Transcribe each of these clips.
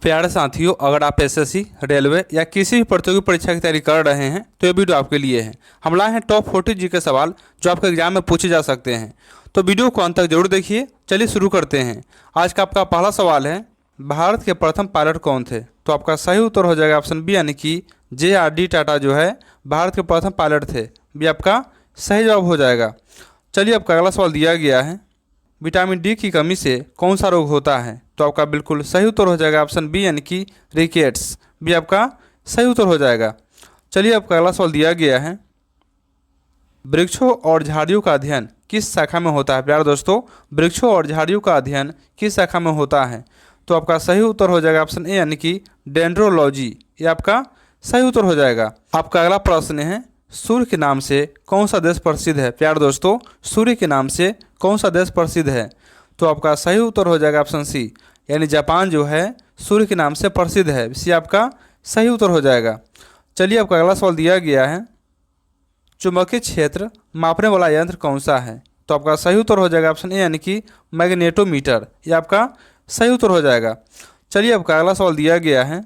प्यारे साथियों, अगर आप एसएससी, रेलवे या किसी भी प्रतियोगी परीक्षा की तैयारी कर रहे हैं तो ये वीडियो आपके लिए है। हम लाए हैं टॉप 40 जी के सवाल जो आपके एग्जाम में पूछे जा सकते हैं, तो वीडियो को अंत तक जरूर देखिए। चलिए शुरू करते हैं। आज का आपका पहला सवाल है, भारत के प्रथम पायलट कौन थे? तो आपका सही उत्तर हो जाएगा ऑप्शन बी, यानी कि JRD टाटा जो है भारत के प्रथम पायलट थे। बी आपका सही जवाब हो जाएगा। चलिए आपका अगला सवाल दिया गया है, विटामिन डी की कमी से कौन सा रोग होता है? तो आपका बिल्कुल सही उत्तर हो जाएगा ऑप्शन बी, यानी कि रिकेट्स। बी आपका सही उत्तर हो जाएगा। चलिए आपका अगला सवाल दिया गया है, वृक्षों और झाड़ियों का अध्ययन किस शाखा में होता है? प्यारे दोस्तों, वृक्षों और झाड़ियों का अध्ययन किस शाखा में होता है? तो आपका सही उत्तर हो जाएगा ऑप्शन ए, यानी कि डेंड्रोलॉजी। ये आपका सही उत्तर हो जाएगा। आपका अगला प्रश्न है, सूर्य के नाम से कौन सा देश प्रसिद्ध है? प्यारे दोस्तों, सूर्य के नाम से कौन सा देश प्रसिद्ध है? तो आपका सही उत्तर हो जाएगा ऑप्शन सी, यानी जापान जो है सूर्य के नाम से प्रसिद्ध है। सी आपका सही उत्तर हो जाएगा। चलिए आपका अगला सवाल दिया गया है, चुंबकीय क्षेत्र मापने वाला यंत्र कौन सा है? तो आपका सही उत्तर हो जाएगा ऑप्शन ए, यानी कि मैग्नेटोमीटर। ये आपका सही उत्तर हो जाएगा। चलिए आपका अगला सवाल दिया गया है,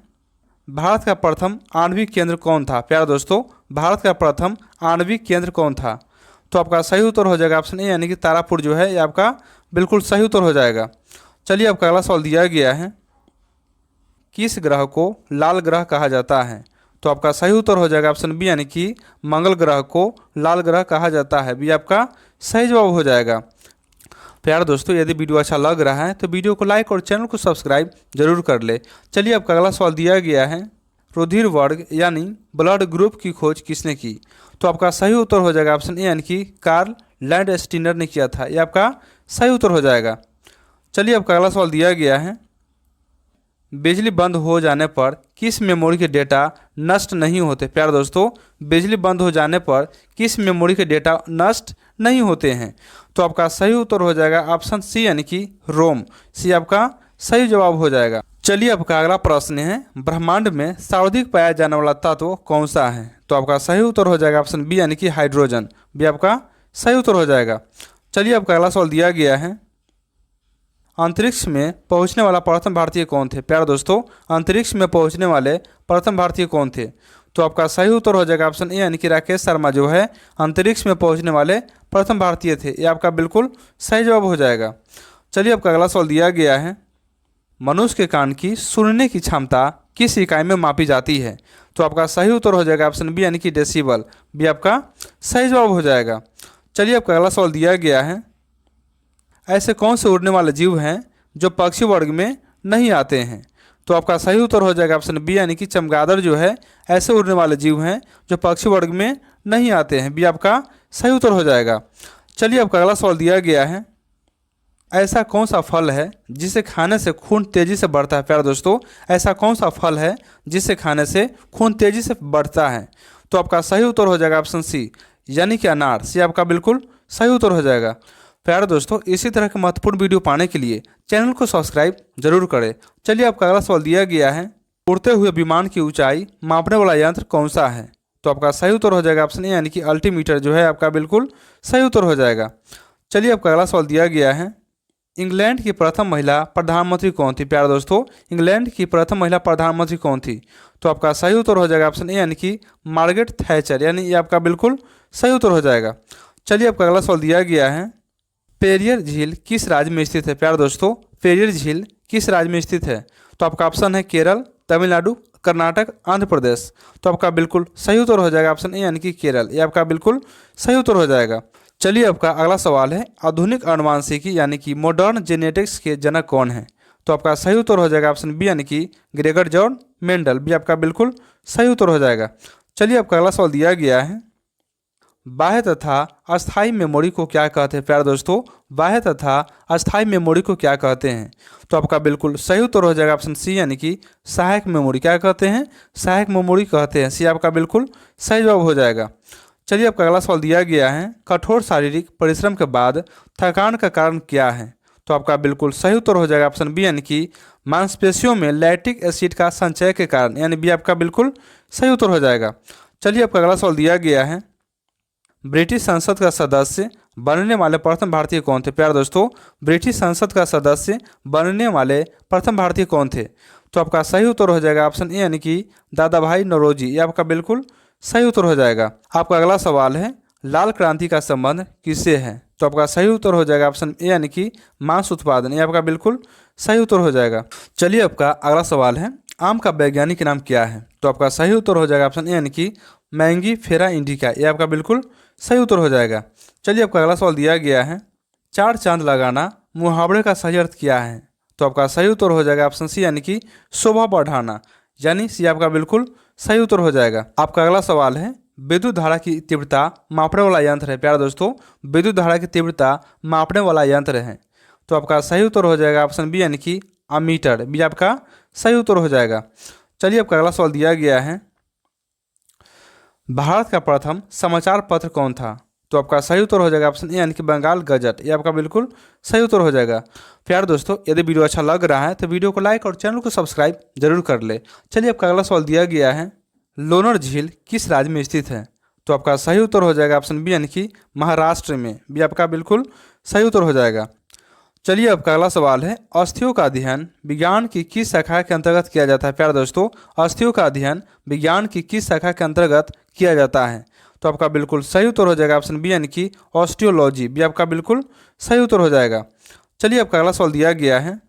भारत का प्रथम आणविक केंद्र कौन था? प्यारे दोस्तों, भारत का प्रथम आणविक केंद्र कौन था? तो आपका सही उत्तर हो जाएगा ऑप्शन ए, यानी कि तारापुर जो है ये आपका बिल्कुल सही उत्तर हो जाएगा। चलिए आपका अगला सवाल दिया गया है, किस ग्रह को लाल ग्रह कहा जाता है? तो आपका सही उत्तर हो जाएगा ऑप्शन बी, यानी कि मंगल ग्रह को लाल ग्रह कहा जाता है। बी आपका सही जवाब हो जाएगा। प्यारे दोस्तों, यदि वीडियो अच्छा लग रहा है तो वीडियो को लाइक और चैनल को सब्सक्राइब जरूर कर ले। चलिए आपका अगला सवाल दिया गया है, रुधिर वर्ग यानी ब्लड ग्रुप की खोज किसने की? तो आपका सही उत्तर हो जाएगा ऑप्शन ए, यानी कि कार्ल लैंडस्टीनर ने किया था। ये आपका सही उत्तर हो जाएगा। चलिए आपका अगला सवाल दिया गया है, बिजली बंद हो जाने पर किस मेमोरी के डेटा नष्ट नहीं होते? प्यारे दोस्तों, बिजली बंद हो जाने पर किस मेमोरी के डेटा नष्ट नहीं होते हैं? तो आपका सही उत्तर हो जाएगा ऑप्शन सी, यानी कि रोम। सी आपका सही जवाब हो जाएगा। चलिए आपका अगला प्रश्न है, ब्रह्मांड में सर्वाधिक पाया जाने वाला तत्व कौन सा है? तो आपका सही उत्तर हो जाएगा ऑप्शन बी, यानी कि हाइड्रोजन। बी आपका सही उत्तर हो जाएगा। चलिए आपका अगला सवाल दिया गया है, अंतरिक्ष में पहुंचने वाला प्रथम भारतीय कौन थे? प्यारे दोस्तों, अंतरिक्ष में पहुंचने वाले प्रथम भारतीय कौन थे? तो आपका सही उत्तर हो जाएगा ऑप्शन ए, यानी कि राकेश शर्मा जो है अंतरिक्ष में पहुंचने वाले प्रथम भारतीय थे। ये आपका बिल्कुल सही जवाब हो जाएगा। चलिए आपका अगला सवाल दिया गया है, मनुष्य के कान की सुनने की क्षमता किस इकाई में मापी जाती है? तो आपका सही उत्तर हो जाएगा ऑप्शन बी, यानी कि डेसिबल। बी आपका सही जवाब हो जाएगा। चलिए आपका अगला सवाल दिया गया है, ऐसे कौन से उड़ने वाले जीव हैं जो पक्षी वर्ग में नहीं आते हैं? तो आपका सही उत्तर हो जाएगा ऑप्शन बी, यानी कि चमगादड़ जो है ऐसे उड़ने वाले जीव हैं जो पक्षी वर्ग में नहीं आते हैं। बी आपका सही उत्तर हो जाएगा। चलिए आपका अगला सवाल दिया गया है, ऐसा कौन सा फल है जिसे खाने से खून तेजी से बढ़ता है? प्यारे दोस्तों, ऐसा कौन सा फल है जिसे खाने से खून तेजी से बढ़ता है? तो आपका सही उत्तर हो जाएगा ऑप्शन सी, यानी कि अनार। सी आपका बिल्कुल सही उत्तर हो जाएगा। प्यारे दोस्तों, इसी तरह के महत्वपूर्ण वीडियो पाने के लिए चैनल को सब्सक्राइब जरूर करें। चलिए आपका अगला सवाल दिया गया है, उड़ते हुए विमान की ऊंचाई मापने वाला यंत्र कौन सा है? तो आपका सही उत्तर हो जाएगा ऑप्शन ए, यानी कि अल्टीमीटर जो है आपका बिल्कुल सही उत्तर हो जाएगा। चलिए आपका अगला सवाल दिया गया है, इंग्लैंड की प्रथम महिला प्रधानमंत्री कौन थी? प्यारे दोस्तों, इंग्लैंड की प्रथम महिला प्रधानमंत्री कौन थी? तो आपका सही उत्तर हो जाएगा ऑप्शन ए, यानी कि मार्गरेट थैचर। यानी ये आपका बिल्कुल सही उत्तर हो जाएगा। चलिए आपका अगला सवाल दिया गया है, पेरियर झील किस राज्य में स्थित है? प्यारे दोस्तों, पेरियर झील किस राज्य में स्थित है? तो आपका ऑप्शन है केरल, तमिलनाडु, कर्नाटक, आंध्र प्रदेश। तो आपका बिल्कुल सही उत्तर हो जाएगा ऑप्शन ए, यानी कि केरल। ये आपका बिल्कुल सही उत्तर हो जाएगा। चलिए आपका अगला सवाल है, आधुनिक अनुवांशिकी यानी कि मॉडर्न जेनेटिक्स के जनक कौन है? तो आपका सही उत्तर हो जाएगा ऑप्शन बी, यानी कि ग्रेगर जॉन मेंडल। बी आपका बिल्कुल सही उत्तर हो जाएगा। चलिए आपका अगला सवाल दिया गया है, बाह्य तथा अस्थायी मेमोरी को क्या कहते हैं? प्यारे दोस्तों, बाह्य तथा अस्थायी मेमोरी को क्या कहते हैं? तो आपका बिल्कुल सही उत्तर हो जाएगा ऑप्शन सी, यानी कि सहायक मेमोरी। क्या कहते हैं? सहायक मेमोरी कहते हैं। सी आपका बिल्कुल सही जवाब हो जाएगा। चलिए आपका अगला सवाल दिया गया है, कठोर शारीरिक परिश्रम के बाद थकान का कारण क्या है? तो आपका बिल्कुल सही उत्तर हो जाएगा ऑप्शन बी, यानी कि मांसपेशियों में लैक्टिक एसिड का संचय के कारण। यानी बी आपका बिल्कुल सही उत्तर हो जाएगा। चलिए आपका अगला सवाल दिया गया है, ब्रिटिश संसद का सदस्य बनने वाले प्रथम भारतीय कौन थे? प्यारे दोस्तों, ब्रिटिश संसद का सदस्य बनने वाले प्रथम भारतीय कौन थे? तो आपका सही उत्तर हो जाएगा ऑप्शन ए यानी कि दादा भाई नौरोजी, ये आपका बिल्कुल सही उत्तर हो जाएगा। आपका अगला सवाल है लाल क्रांति का संबंध किससे है? तो आपका सही उत्तर हो जाएगा ऑप्शन ए यानी कि मांस उत्पादन, ये आपका बिल्कुल सही उत्तर हो जाएगा। चलिए आपका अगला सवाल है आम का वैज्ञानिक नाम क्या है? तो आपका सही उत्तर हो जाएगा ऑप्शन ए यानी कि मैंगीफेरा इंडिका, ये आपका बिल्कुल सही उत्तर हो जाएगा। चलिए आपका अगला सवाल दिया गया है चार चांद लगाना मुहावरे का सही अर्थ क्या है? तो आपका सही उत्तर हो जाएगा ऑप्शन सी यानी कि शोभा बढ़ाना, यानी सी आपका बिल्कुल सही उत्तर हो जाएगा। आपका अगला सवाल है विद्युत धारा की तीव्रता मापने वाला यंत्र है। प्यारे दोस्तों, विद्युत धारा की तीव्रता मापने वाला यंत्र है। तो आपका सही उत्तर हो जाएगा ऑप्शन बी यानी कि अमीटर, बी आपका सही उत्तर हो जाएगा। चलिए आपका अगला सवाल दिया गया है भारत का प्रथम समाचार पत्र कौन था? तो आपका सही उत्तर हो जाएगा ऑप्शन ए यानी कि बंगाल गजट, ये आपका बिल्कुल सही उत्तर हो जाएगा। प्यारे दोस्तों, यदि वीडियो अच्छा लग रहा है तो वीडियो को लाइक और चैनल को सब्सक्राइब जरूर कर ले। चलिए आपका अगला सवाल दिया गया है लोनार झील किस राज्य में स्थित है? तो आपका सही उत्तर हो जाएगा ऑप्शन बी यानी कि महाराष्ट्र में, भी आपका बिल्कुल सही उत्तर हो जाएगा। चलिए आपका अगला सवाल है अस्थियों का अध्ययन विज्ञान की किस शाखा के अंतर्गत किया जाता है? प्यारे दोस्तों, अस्थियों का अध्ययन विज्ञान की किस शाखा के अंतर्गत किया जाता है? तो आपका बिल्कुल सही उत्तर हो जाएगा ऑप्शन बी यानी कि ऑस्टियोलॉजी, भी आपका बिल्कुल सही उत्तर हो जाएगा। चलिए आपका अगला सवाल दिया गया है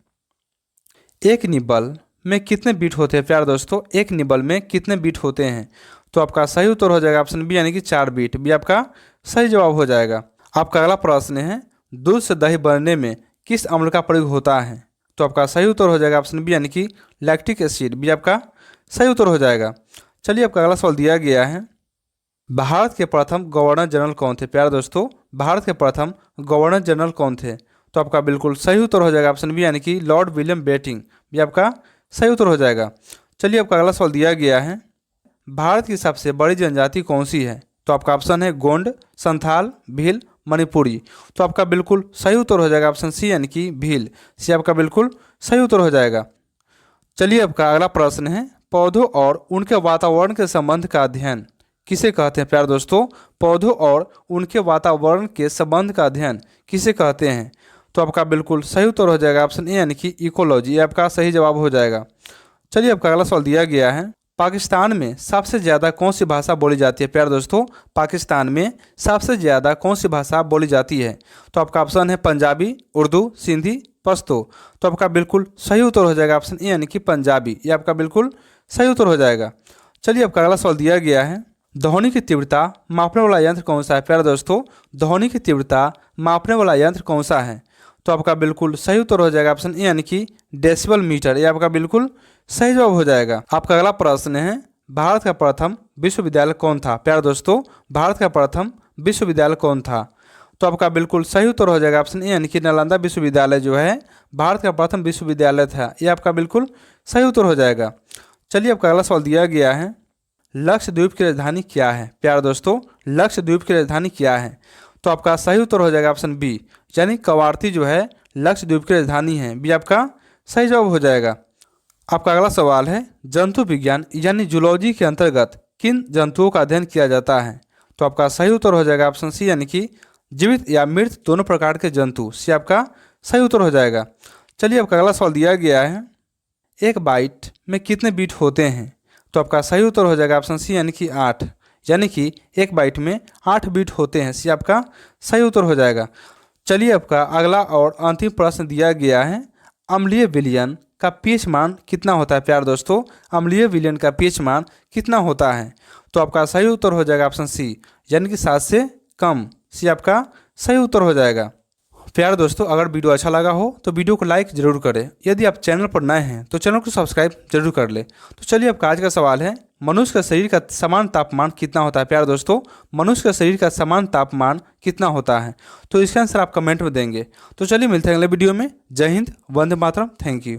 एक निबल में कितने बीट होते हैं? प्यारे दोस्तों, एक निबल में कितने बीट होते हैं? तो आपका सही उत्तर हो जाएगा ऑप्शन बी यानी कि 4 बीट, भी आपका सही जवाब हो जाएगा। आपका अगला प्रश्न है दूध से दही बनने में किस अम्ल का प्रयोग होता है? तो आपका सही उत्तर हो जाएगा ऑप्शन बी यानी कि लैक्टिक एसिड, भी आपका सही उत्तर हो जाएगा। चलिए आपका अगला सवाल दिया गया है भारत के प्रथम गवर्नर जनरल कौन थे? प्यारे दोस्तों, भारत के प्रथम गवर्नर जनरल कौन थे? तो आपका बिल्कुल सही उत्तर हो जाएगा ऑप्शन बी यानी कि लॉर्ड विलियम बेटिंग, भी आपका सही उत्तर हो जाएगा। चलिए आपका अगला सवाल दिया गया है भारत की सबसे बड़ी जनजाति कौन सी है? तो आपका ऑप्शन है गोंड, संथाल, भील, मणिपुरी। तो आपका बिल्कुल सही उत्तर हो जाएगा ऑप्शन सी यानी कि भील, सी आपका बिल्कुल सही उत्तर हो जाएगा। चलिए आपका अगला प्रश्न है पौधों और उनके वातावरण के संबंध का अध्ययन किसे कहते हैं? प्यारे दोस्तों, पौधों और उनके वातावरण के संबंध का अध्ययन किसे कहते हैं? तो आपका बिल्कुल सही उत्तर हो जाएगा ऑप्शन ए यानी कि इकोलॉजी, ये आपका सही जवाब हो जाएगा। चलिए आपका अगला सवाल दिया गया है पाकिस्तान में सबसे ज़्यादा कौन सी भाषा बोली जाती है? प्यारे दोस्तों, पाकिस्तान में सबसे ज़्यादा कौन सी भाषा बोली जाती है? तो आपका ऑप्शन है पंजाबी, उर्दू, सिंधी, पश्तो। तो आपका बिल्कुल सही उत्तर हो जाएगा ऑप्शन ए यानी कि पंजाबी, ये आपका बिल्कुल सही उत्तर हो जाएगा। चलिए आपका अगला सवाल दिया गया है ध्वनि की तीव्रता मापने वाला यंत्र कौन सा है? प्यारे दोस्तों, ध्वनि की तीव्रता मापने वाला यंत्र कौन सा है? तो आपका बिल्कुल सही उत्तर हो जाएगा ऑप्शन ए यानी कि डेसिबल मीटर, ये आपका बिल्कुल सही जवाब हो जाएगा। आपका अगला प्रश्न है भारत का प्रथम विश्वविद्यालय कौन था? प्यारे दोस्तों, भारत का प्रथम विश्वविद्यालय कौन था? तो आपका बिल्कुल सही उत्तर हो जाएगा ऑप्शन ए यानी कि नालंदा विश्वविद्यालय जो है भारत का प्रथम विश्वविद्यालय था, ये आपका बिल्कुल सही उत्तर हो जाएगा। चलिए आपका अगला सवाल दिया गया है लक्षद्वीप की राजधानी क्या है? प्यारे दोस्तों, लक्षद्वीप की राजधानी क्या है? तो आपका सही उत्तर हो जाएगा ऑप्शन बी यानी कवारती जो है लक्षद्वीप की राजधानी है, बी आपका सही जवाब हो जाएगा। आपका अगला सवाल है जंतु विज्ञान यानी जूलॉजी के अंतर्गत किन जंतुओं का अध्ययन किया जाता है? तो आपका सही उत्तर हो जाएगा ऑप्शन सी यानी कि जीवित या मृत दोनों प्रकार के जंतु, सी आपका सही उत्तर हो जाएगा। चलिए आपका अगला सवाल दिया गया है एक बाइट में कितने बीट होते हैं? तो आपका सही उत्तर हो जाएगा ऑप्शन सी यानी कि 8, यानी कि एक बाइट में 8 बीट होते हैं, सी आपका सही उत्तर हो जाएगा। चलिए आपका अगला और अंतिम प्रश्न दिया गया है अम्लीय विलयन का पीएच मान कितना होता है? प्यारे दोस्तों, अम्लीय विलयन का पीएच मान कितना होता है? तो आपका सही उत्तर हो जाएगा ऑप्शन सी यानी कि 7 से कम, सी आपका सही उत्तर हो जाएगा। प्यारे दोस्तों, अगर वीडियो अच्छा लगा हो तो वीडियो को लाइक जरूर करें। यदि आप चैनल पर नए हैं तो चैनल को सब्सक्राइब जरूर कर ले। तो चलिए आपका आज का सवाल है मनुष्य का शरीर का समान तापमान कितना होता है? प्यारे दोस्तों, मनुष्य का शरीर का समान तापमान कितना होता है? तो इसका आंसर आप कमेंट में देंगे। तो चलिए मिलते हैं अगले वीडियो में। जय हिंद, वंदे मातरम, थैंक यू।